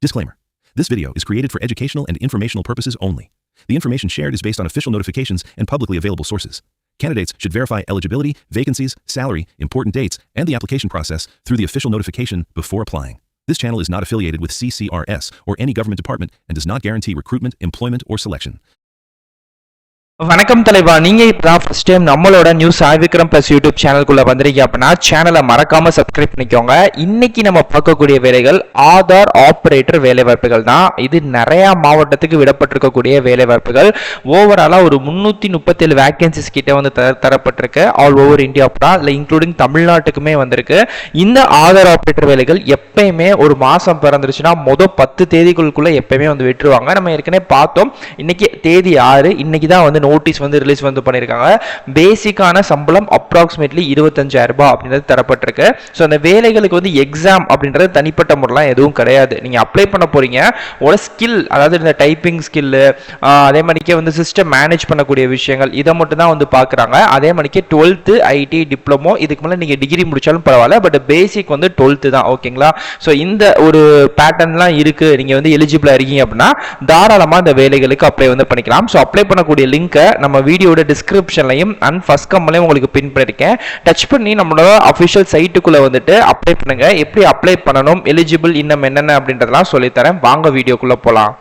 Disclaimer. This video is created for educational and informational purposes only. The information shared is based on official notifications and publicly available sources. Candidates should verify eligibility, vacancies, salary, important dates, and the application process through the official notification before applying. This channel is not affiliated with CCRS or any government department and does not guarantee recruitment, employment, or selection. வணக்கம் தலைவா, நீங்க இப்பதான் first time நம்மளோட news ஆய்விக்ரம் plus YouTube சேனலுக்குள்ள வந்திருக்கீங்க அப்படின்னா சேனலை மறக்காம subscribe பண்ணிக்கோங்க. இன்னைக்கு நம்ம பார்க்கக்கூடிய வேலைகள் ஆதார் ஆபரேட்டர் வேலை வாய்ப்புகள் தான். இது நிறைய மாவட்டத்துக்கு விடப்பட்டிருக்கக்கூடிய வேலை வாய்ப்புகள். ஓவராலா ஒரு 337 வேகன்சிஸ் கிட்ட வந்து தரப்பட்டிருக்கு. ஆல் ஓவர் இந்தியா இல்லை இன்க்ளூடிங் தமிழ்நாட்டுக்குமே வந்திருக்கு. இந்த ஆதார் ஆபரேட்டர் வேலைகள் எப்பயுமே ஒரு மாசம் பிறந்துருச்சுன்னா மொதல் 10 தேதிகளுக்குள்ள எப்பயுமே வந்து விட்டுருவாங்க. நம்ம ஏற்கனவே பார்த்தோம். இன்னைக்கு தேதி 6, இன்னைக்கு தான் வந்து நோட்டீஸ் வந்து ரிலீஸ் வந்து பண்ணிருக்காங்க. பேசிக்கான சம்பளம் அப்ராக்சிமேட்லி 25,000 ரூபாய் அப்படின்றது தரப்பட்டிருக்கு. ஸோ அந்த வேலைகளுக்கு வந்து எக்ஸாம் அப்படின்றது தனிப்பட்ட முறைலாம் எதுவும் கிடையாது. நீங்க அப்ளை பண்ண போறீங்க, ஒரு ஸ்கில், அதாவது இந்த டைப்பிங் ஸ்கில், அதே மாதிரிக்கே வந்து சிஸ்டம் மேனேஜ் பண்ணக்கூடிய விஷயங்கள், இதை மட்டும் தான் வந்து பார்க்குறாங்க. அதே மாதிரிக்கே 12th ஐடி டிப்ளமோ, இதுக்கு மேலே நீங்கள் டிகிரி முடிச்சாலும் பரவாயில்ல, பட் பேசிக் வந்து 12th தான். ஓகேங்களா? ஸோ இந்த ஒரு பேட்டர்ன்லாம் இருக்கு. நீங்க வந்து எலிஜிபிளா இருக்கீங்க அப்படின்னா தாராளமாக இந்த வேலைகளுக்கு அப்ளை வந்து பண்ணிக்கலாம். ஸோ அப்ளை பண்ணக்கூடிய லிங்க் நம்ம வீடியோட டிஸ்கிரிப்ஷன்லையும் அண்ட் ஃபர்ஸ்ட் கமெண்ட்லையும் உங்களுக்கு பின் பண்ணிருக்கேன். டச் பண்ணி நம்மளோட அஃபிஷியல் சைட்டுக்குள்ள வந்துட்டு அப்ளை பண்ணுங்க. எப்படி அப்ளை பண்ணணும், எலிஜிபிள் இன்னும் என்னென்ன அப்படின்றதெல்லாம் சொல்லித்தரேன். வாங்க வீடியோக்குள்ள போலாம்.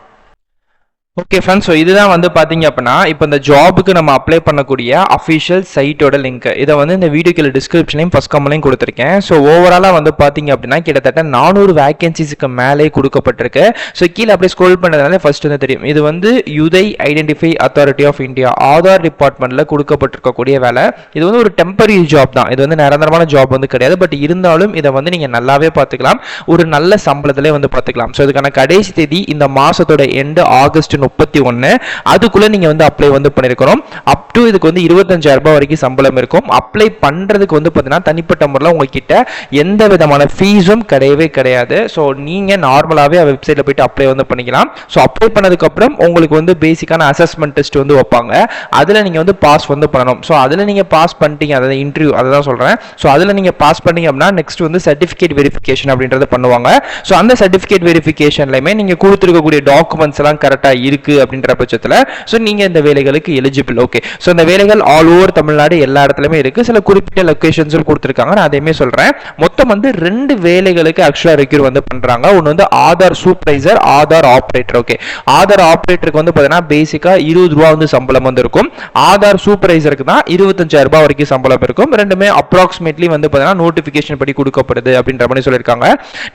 ஓகே ஃப்ரெண்ட்ஸ், ஸோ இதுதான் வந்து பார்த்தீங்க அப்படின்னா இப்போ இந்த ஜாபுக்கு நம்ம அப்ளை பண்ணக்கூடிய அஃபிஷியல் சைட்டோட லிங்க். இதை வந்து இந்த வீடியோக்குள்ள டிஸ்கிரிப்ஷன்லையும் ஃபர்ஸ்ட் கமெண்ட்லையும் கொடுத்துருக்கேன். ஸோ ஓவராலாக வந்து பார்த்தீங்க அப்படின்னா கிட்டத்தட்ட 400 வேகன்சிஸ்க்கு மேலே கொடுக்கப்பட்டிருக்கு. ஸோ கீழே அப்படியே ஸ்க்ரோல் பண்ணதுனால ஃபர்ஸ்ட் வந்து தெரியும். இது வந்து யுதை identify authority of India Aadhaar டிபார்ட்மெண்ட்ல கொடுக்கப்பட்டிருக்கக்கூடிய வேலை. இது வந்து ஒரு டெம்பரரி ஜாப் தான். இது வந்து நிரந்தரமான ஜாப் வந்து கிடையாது. பட் இருந்தாலும் இதை வந்து நீங்கள் நல்லாவே பார்த்துக்கலாம். ஒரு நல்ல சம்பளத்திலே வந்து பார்த்துக்கலாம். ஸோ இதுக்கான கடைசி தேதி இந்த மாசத்தோட எண்டு ஆகஸ்ட் 31. அதுக்குள்ள நீங்க வந்து அப்ளை வந்து பண்ணிருக்கணும். அப் டு இதுக்கு வந்து 25,000 ரூபாய் வரைக்கும் சம்பளம் இருக்கும். அப்ளை பண்றதுக்கு வந்து பாத்தீங்கன்னா தனிப்பட்ட முறையில் உங்ககிட்ட எந்த விதமான ஃபீஸும் கிடையவே கிடையாது. ஸோ நீங்க நார்மலாவே வெப்சைட்ல போயிட்டு அப்ளை வந்து பண்ணிக்கலாம். ஸோ அப்ளை பண்ணதுக்கு அப்புறம் உங்களுக்கு வந்து பேசிக்கான அசஸ்மெண்ட் டெஸ்ட் வந்து வைப்பாங்க. அதுல நீங்க வந்து பாஸ் வந்து பண்ணணும். ஸோ அதுல நீங்க பாஸ் பண்ணிட்டீங்க, அதாவது இன்டர்வியூ, அதை தான் சொல்றேன். ஸோ அதுல நீங்க பாஸ் பண்ணீங்க அப்படின்னா நெக்ஸ்ட் வந்து சர்டிபிகேட் வெரிஃபிகேஷன் அப்படின்றத பண்ணுவாங்க. ஸோ அந்த சர்டிபிகேட் வெரிஃபிகேஷன்லயுமே நீங்க கொடுத்துருக்கக்கூடிய டாக்குமெண்ட்ஸ் எல்லாம் கரெக்டா இருக்கு அப்படின்ற பட்சத்துல சோ நீங்க இந்த வேலைகளுக்கு எலிஜிபிள். ஓகே, சோ இந்த வேலைகள் ஆல் ஓவர் தமிழ்நாடு எல்லா இடத்துலயுமே இருக்கு. சில குறிப்பிட்ட லொகேஷன்ஸ் கொடுத்திருக்காங்க, நான் அதையுமே சொல்றேன். மொத்தம் வந்து 2 வேலைகளுக்கு ஆக்சுவலா ரெக்யூர் வந்து பண்றாங்க. ஒன்னு வந்து Aadhaar supervisor, Aadhaar operator. Okay, Aadhaar ஆபரேட்டருக்கு வந்து பாத்தீங்கன்னா பேசிக்கா 20 ரூபாய் வந்து சம்பளம் வந்து இருக்கும். ஆதார் சூப்பர்வைசருக்கு தான் 25,000 ரூபாய் வரைக்கும் சம்பளம் இருக்கும். ரெண்டுமே அப்ராக்சிமேட்லி வந்து பாத்தீங்கன்னா நோட்டிபிகேஷன் படி கொடுக்கப்படுது அப்படின்ற மாதிரி சொல்லிருக்காங்க.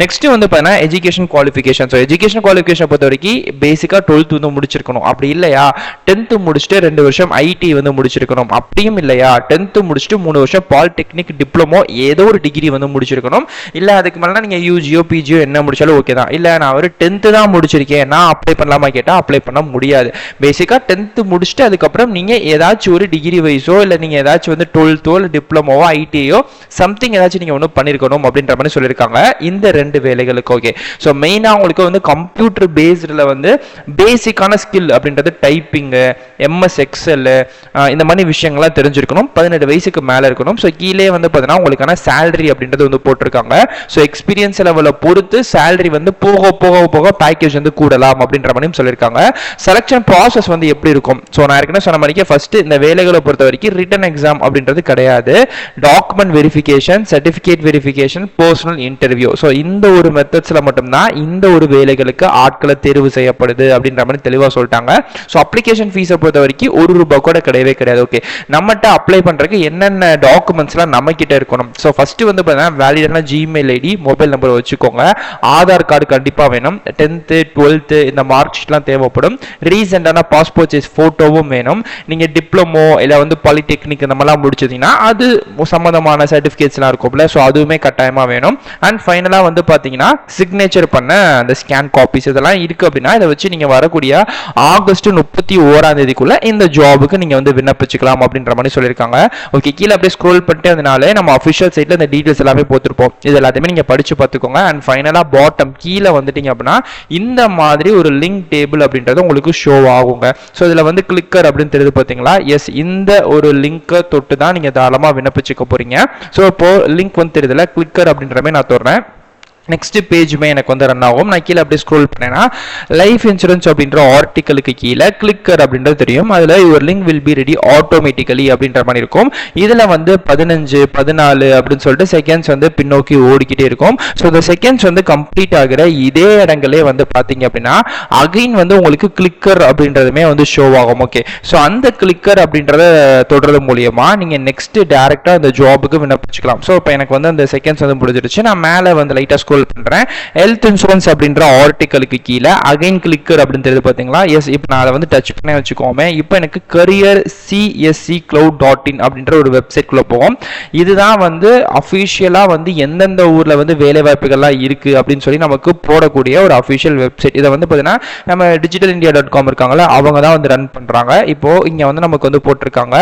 நெக்ஸ்ட் வந்து பாத்தீங்கன்னா education qualification. So education qualification பொறுத்த வரைக்கும் பேசிக்கா 12th வந்து முடிச்சிருக்கணும். அப்படி இல்லையா 10th முடிச்சுட்டு 2 வருஷம் ஐடி வந்து முடிச்சிருக்கணும். அப்படியும் இல்லையா 10th முடிச்சுட்டு 3 வருஷம் பாலிடெக்னிக் டிப்ளமோ ஏதோ ஒரு டிகிரி வந்து முடிச்சிருக்கணும். இல்ல அதுக்கு மேல நீங்க யூஜியோ பிஜியோ என்ன முடிச்சாலும் ஓகே தான். இல்ல நான் ஒரு 10th தான் முடிச்சிருக்கேன், நான் அப்ளை பண்ணலாமா கேட்டா அப்ளை பண்ண முடியாது. பேசிக்கா 10th முடிச்சுட்டு அதுக்கப்புறம் நீங்க ஏதாச்சும் ஒரு டிகிரி வைஸோ இல்ல நீங்க ஏதாச்சும் வந்து 12th இல்ல டிப்ளமோவோ ஐடியோ சம்திங் ஏதாச்சும் நீங்க ஒன்று பண்ணிருக்கணும் அப்படின்ற மாதிரி சொல்லியிருக்காங்க இந்த 2 வேலைகளுக்கு. ஓகே, ஸோ மெயினா உங்களுக்கு வந்து கம்ப்யூட்டர் பேஸ்டில் வந்து பேசிக்கான ஸ்கில் அப்படின்றது டைப்பிங், எம்எஸ் எக்ஸல், இந்த மாதிரி விஷயங்கள்லாம் தெரிஞ்சிருக்கணும். 18 வயசுக்கு மேல இருக்கணும். ஸோ கீழே வந்து பார்த்தீங்கன்னா உங்களுக்கான சேலரி அப்படின்றது வந்து போட்டிருக்காங்க. ஸோ எக்ஸ்பீரியன்ஸ் லெவலை பொறுத்து சேலரி வந்து போக போக போக பேக்கேஜ் வந்து கூடலாம் அப்படின்ற மாதிரியும் சொல்லியிருக்காங்க. செலக்ஷன் ப்ராசஸ் வந்து எப்படி இருக்கும்? ஸோ நான் ஏற்கனவே சொன்ன மாதிரி ஃபர்ஸ்ட் இந்த வேலைகளை பொறுத்த வரைக்கும் ரிட்டன் எக்ஸாம் அப்படின்றது கிடையாது. Document verification, certificate verification, personal interview. So இந்த ஒரு மெத்தட்ஸ்ல மட்டும்தான் இந்த ஒரு வேலைகளுக்கு ஆட்களை தேர்வு செய்யப்படுது அப்படின்ற மாதிரி தெளிவாக சொல்லிட்டாங்க. ஸோ அப்ளிகேஷன் ஃபீஸை பொறுத்த வரைக்கும் 1 ரூபாய் கூட கிடையவே கிடையாது. ஓகே, நம்மகிட்ட அப்ளை பண்றதுக்கு என்னென்ன டாக்குமெண்ட்ஸ்லாம் நம்ம கிட்ட இருக்கணும்? ஸோ ஃபர்ஸ்ட் வந்து பார்த்தீங்கன்னா வேலிடான ஜிமெயில் ஐடி, மொபைல் நம்பர் வச்சுக்கோங்க. ஆதார் கார்டு கண்டிப்பாக வேணும். 10th 12th இந்த மார்க் ஷீட்லாம் தேவைப்படும். ரீசெண்டான பாஸ்போர்ட் சைஸ் போட்டோவும் வேணும். நீங்க டிப்ளமோ இல்லை வந்து பாலிடெக்னிக் இந்த மாதிரிலாம் முடிச்சதுன்னா அது சம்பந்தமான சர்டிஃபிகேட்ஸ்லாம் இருக்கும்ல, ஸோ அதுவுமே கட்டாயமாக வேணும். அண்ட் ஃபைனலாக வந்து பார்த்தீங்கன்னா சிக்னேச்சர் பண்ண அந்த ஸ்கேன் காப்பீஸ் இதெல்லாம் இருக்கு அப்படின்னா இதை வச்சு நீங்க வரக்கூடிய ஆகஸ்ட் 31 இந்த ஜாபுக்கு நீங்க வந்து விண்ணப்பிச்சுக்கலாம் அப்படின்ற மாதிரி சொல்லியிருக்காங்க. ஓகே, கீழே அப்படியே ஸ்க்ரோல் பண்ணிட்டு அதனால நம்ம அஃபிஷியல் சைட்ல இந்த டீடைல்ஸ் எல்லாமே போட்டுருப்போம். இது எல்லாத்தையுமே நீங்க படிச்சு பார்த்துக்கோங்க. அண்ட் ஃபைனலா பாட்டம் கீழே வந்துட்டீங்க அப்படின்னா இந்த மாதிரி ஒரு லிங்க் டேபிள் அப்படின்றது உங்களுக்கு ஷோ ஆகுங்க. ஸோ இதுல வந்து கிளிக்கர் அப்படின்னு தெரியுது பார்த்தீங்களா? எஸ், இந்த ஒரு லிங்கை தொட்டு தான் நீங்க தாராளமா விண்ணப்பிச்சுக்க போறீங்க. ஸோ இப்போ லிங்க் வந்து தெரியுதுல, கிளிக்கர் அப்படின்ற மாதிரி நான் தொடுறேன். நெக்ஸ்ட் பேஜுமே எனக்கு வந்து ரன் ஆகும். நான் கீழே அப்படியே ஸ்க்ரோல் பண்ணேன்னா லைஃப் இன்சூரன்ஸ் அப்படின்ற ஆர்டிக்கலுக்கு கீழே கிளிக்கர் அப்படின்றது தெரியும். அதில் your link will be ready automatically அப்படின்ற மாதிரி இருக்கும். இதில் வந்து 15 14 அப்படின்னு சொல்லிட்டு செகண்ட்ஸ் வந்து பின்னோக்கி ஓடிக்கிட்டே இருக்கும். ஸோ இந்த செகண்ட்ஸ் வந்து கம்ப்ளீட் ஆகிற இதே இடங்களே வந்து பார்த்தீங்க அப்படின்னா அகைன் வந்து உங்களுக்கு கிளிக்கர் அப்படின்றதுமே வந்து ஷோ ஆகும். ஓகே, ஸோ அந்த கிளிக்கர் அப்படின்றத தொடர்றது மூலியமா நீங்கள் நெக்ஸ்ட் டேரெக்டாக அந்த ஜாபுக்கு விண்ணப்பிச்சுக்கலாம். ஸோ இப்போ எனக்கு வந்து அந்த செகண்ட்ஸ் வந்து முடிஞ்சிருச்சு. நான் மேலே வந்து லைட்டாக ஸ்க்ரோல் பண்றேன். ஹெல்த் இன்சூரன்ஸ் அப்படின்ற ஆர்டிக்கலுக்கு கீழே அகைன் கிளிக்கர் அப்படின்னு தெரியுது பாத்தீங்களா? எஸ், இப்போ நான் அதை வந்து டச் பண்ணி வச்சுக்கோமே. இப்போ எனக்கு career csccloud.in அப்படின்ற ஒரு வெப்சைட் குள்ள போகும். இதுதான் வந்து அஃபிஷியலா வந்து எந்தெந்த ஊர்ல வந்து வேலை வாய்ப்புகள்லாம் இருக்கு அப்படின்னு சொல்லி நமக்கு போடக்கூடிய ஒரு அஃபிஷியல் வெப்சைட். இதை வந்து பாத்தீங்கன்னா நம்ம digitalindia.com இருக்காங்களா, அவங்க தான் வந்து ரன் பண்றாங்க. இப்போ இங்க வந்து நமக்கு வந்து போட்டிருக்காங்க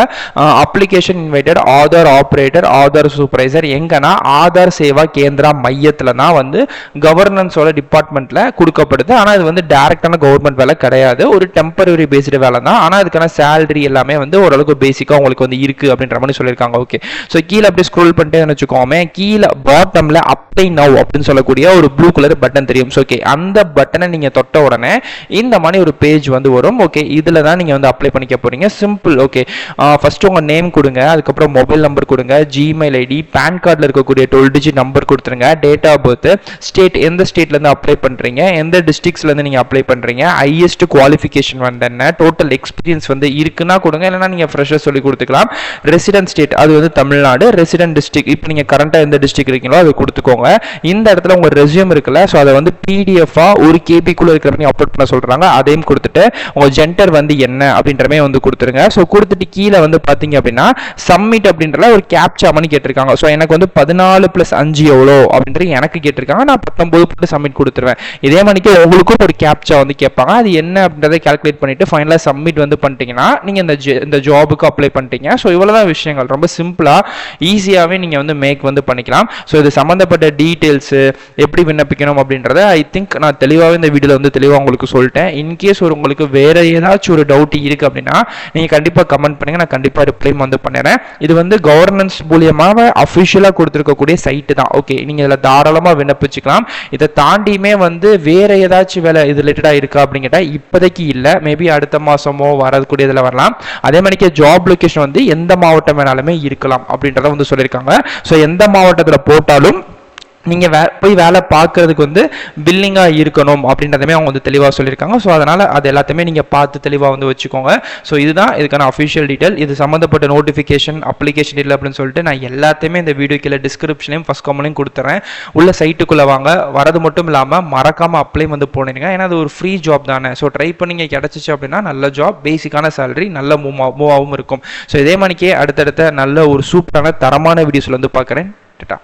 application invited Aadhaar operator Aadhaar supervisor. எங்கன்னா ஆதார் சேவா கேந்திரா மையத்துல தான் வந்து கவர்னன்ஸோட டிபார்ட்மெண்ட்ல கொடுக்கப்படுது. ஆனால் இது வந்து டைரக்டான கவர்மெண்ட் வேலை கிடையாது, ஒரு டெம்பரரி பேஸ்டு வேலை தான். ஆனால் அதுக்கான சேலரி எல்லாமே வந்து ஓரளவுக்கு பேசிக்காக உங்களுக்கு வந்து இருக்கு அப்படின்ற மாதிரி சொல்லியிருக்காங்க. ஓகே, ஸோ கீழே அப்படியே ஸ்க்ரோல் பண்ணிட்டு வச்சுக்கோமே, கீழே பாட்டம்ல அப்ளை நவ் அப்படின்னு சொல்லக்கூடிய ஒரு ப்ளூ கலர் பட்டன் தெரியும். ஓகே, அந்த பட்டனை நீங்க தொட்ட உடனே இந்த மாதிரி ஒரு பேஜ் வந்து வரும். ஓகே, இதுல தான் நீங்க வந்து அப்ளை பண்ணிக்க போறீங்க. சிம்பிள். ஓகே, ஃபர்ஸ்ட் உங்க நேம் கொடுங்க, அதுக்கப்புறம் மொபைல் நம்பர் கொடுங்க, ஜிமெயில் ஐடி, பேன் கார்டில் இருக்கக்கூடிய 12 டிஜிட் நம்பர் கொடுத்துருங்க, டேட் ஆஃப் பர்த், ஸ்டேட் எந்த ஸ்டேட்ல இருந்து அப்ளை பண்றீங்க, எந்த டிஸ்ட்ரிக்ட்ஸ்ல இருந்து நீங்க அப்ளை பண்றீங்க, ஹையஸ்ட் குவாலிஃபிகேஷன் வந்து என்ன, டோட்டல் எக்ஸ்பீரியன்ஸ் வந்து இருக்குன்னா கொடுங்க, இல்லைன்னா நீங்க ஃப்ரெஷர் சொல்லி கொடுத்துக்கலாம். ரெசிடென்ட் ஸ்டேட் அது வந்து தமிழ்நாடு, ரெசிடென்ட் டிஸ்ட்ரிக்ட் இப்போ நீங்க கரண்டா எந்த டிஸ்ட்ரிக்ட் இருக்கீங்களோ அது கொடுத்துக்கோங்க. இந்த இடத்துல உங்க ரெஸ்யூம் இருக்குல்ல, ஸோ அதை வந்து பிடிஎஃபா 1 KB குள்ள இருக்கிற மாதிரி அப்லோட் பண்ண சொல்றாங்க. அதையும் கொடுத்துட்டு உங்க ஜெண்டர் வந்து என்ன அப்படின்றமே வந்து கொடுத்துருங்க. ஸோ கொடுத்துட்டு கீழே வந்து பாத்தீங்க அப்படின்னா சப்மிட் அப்படின்ற ஒரு கேப்சா மணி கேட்டிருக்காங்க. ஸோ எனக்கு வந்து 14 + 5 எவ்வளோ அப்படின்றது எனக்கு கேட்டிருக்காங்க. நான் 19 போட்டு சப்மிட் கொடுத்துருவேன். இதே மணிக்கு உங்களுக்கும் ஒரு கேப்சா வந்து கேட்பாங்க. அது என்ன அப்படின்றத கால்குலேட் பண்ணிட்டு ஃபைனலா சப்மிட் வந்து பண்ணிட்டீங்கன்னா நீங்க இந்த ஜாபுக்கு அப்ளை பண்ணிட்டீங்க. ஸோ இவ்வளவுதான் விஷயங்கள். ரொம்ப சிம்பிளா ஈஸியாவே நீங்க வந்து மேக் வந்து பண்ணிக்கலாம். ஸோ இது சம்பந்தப்பட்ட டீடைல்ஸ் எப்படி விண்ணப்பிக்கணும் அப்படின்றத ஐ திங்க் நான் தெளிவாகவே இந்த வீடியோல வந்து தெளிவாக உங்களுக்கு சொல்லிட்டேன். இன்கேஸ் உங்களுக்கு வேற ஏதாச்சும் ஒரு டவுட் இருக்கு அப்படின்னா நீங்க கண்டிப்பா கமெண்ட் பண்ணுங்க, நான் கண்டிப்பா ரிப்ளை வந்து பண்ணுறேன். இது வந்து கவர்னன்ஸ் மூலியமாக அஃபிஷியலா கொடுத்துருக்கக்கூடிய சைட்டு தான். ஓகே, நீங்க இதில் தாராளமாக விண்ணப்பிச்சுக்கலாம். இதை தாண்டியுமே வந்து வேற ஏதாச்சும் வேலை இது ரிலேட்டடா இருக்கா அப்படின்னு கேட்டா இப்போதைக்கு இல்லை. மேபி அடுத்த மாசமோ வரக்கூடிய இதில் வரலாம். அதே மாதிரி ஜாப் லொகேஷன் வந்து எந்த மாவட்டம் வேணாலுமே இருக்கலாம் அப்படின்றத வந்து சொல்லியிருக்காங்க. ஸோ எந்த மாவட்டத்தில் போட்டாலும் நீங்க போய் வேலை பார்க்கறதுக்கு வந்து பில்லிங்கா இருக்கணும் அப்படின்றதுமே அவங்க வந்து தெளிவாக சொல்லியிருக்காங்க. ஸோ அதனால அது எல்லாத்தையுமே நீங்க பார்த்து தெளிவாக வந்து வச்சுக்கோங்க. ஸோ இதுதான் இதுக்கான அஃபிஷியல் டீடைல். இது சம்மந்தப்பட்ட நோட்டிஃபிகேஷன் அப்ளிகேஷன் டீடைல் அப்படின்னு சொல்லிட்டு நான் எல்லாத்தையுமே இந்த வீடியோ கீழே டிஸ்கிரிப்ஷனையும் ஃபர்ஸ்ட் கமெண்ட்லையும் கொடுத்துறேன். உள்ள சைட்டுக்குள்ள வாங்க. வரது மட்டும் இல்லாமல் மறக்காம அப்ளை வந்து போனீங்க. ஏன்னா அது ஒரு ஃப்ரீ ஜாப் தானே. ஸோ ட்ரை பண்ணி கிடைச்சிச்சு அப்படின்னா நல்ல ஜாப், பேசிக்கான சேலரி, நல்ல மூவாகவும் இருக்கும். ஸோ இதே மாதிரிக்கே அடுத்தடுத்த நல்ல ஒரு சூப்பரான தரமான வீடியோஸ்ல வந்து பார்க்குறேன். டாடா.